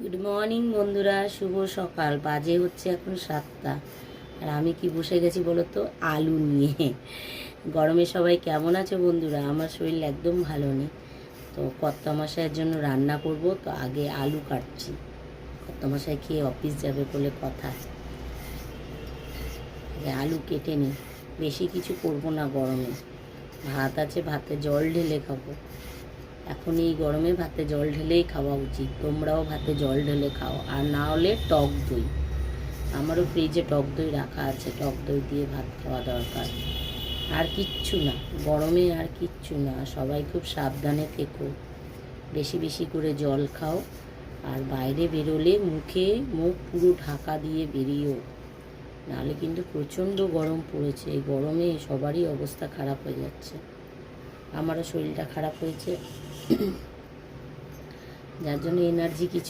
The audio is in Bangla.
গুড মর্নিং বন্ধুরা, শুভ সকাল। বাজে হচ্ছে এখন 7টা। আর আমি কি বসে গেছি বলো তো, আলু নিয়ে। গরমে সবাই কেমন আছে বন্ধুরা? আমার শরীর একদম ভালো নেই। তো কর্তামশাইয়ের জন্য রান্না করব, তো আগে আলু কাটছি। কর্তামশাই খেয়ে অফিস যাবে বলে কথা। আগে আলু কেটে নিই। বেশি কিছু করব না গরমে। ভাত আছে, ভাতে জল ঢেলে খাবো। এখন এই গরমে ভাতে জল ঢেলেই খাওয়া উচিত। তোমরাও ভাতে জল ঢেলে খাও, আর না হলে টক দই। আমারও ফ্রিজে টক দই রাখা আছে, টক দই দিয়ে ভাত খাওয়া দরকার। আর কিচ্ছু না, গরমে আর কিচ্ছু না। সবাই খুব সাবধানে থেকো, বেশি বেশি করে জল খাও। আর বাইরে বেরোলে মুখ পুরো ঢাকা দিয়ে বেরিয়েও, নাহলে কিন্তু প্রচণ্ড গরম পড়েছে। এই গরমে সবারই অবস্থা খারাপ হয়ে যাচ্ছে। আমারও শরীরটা খারাপ হয়েছে, যার জন্য এনার্জি কিছু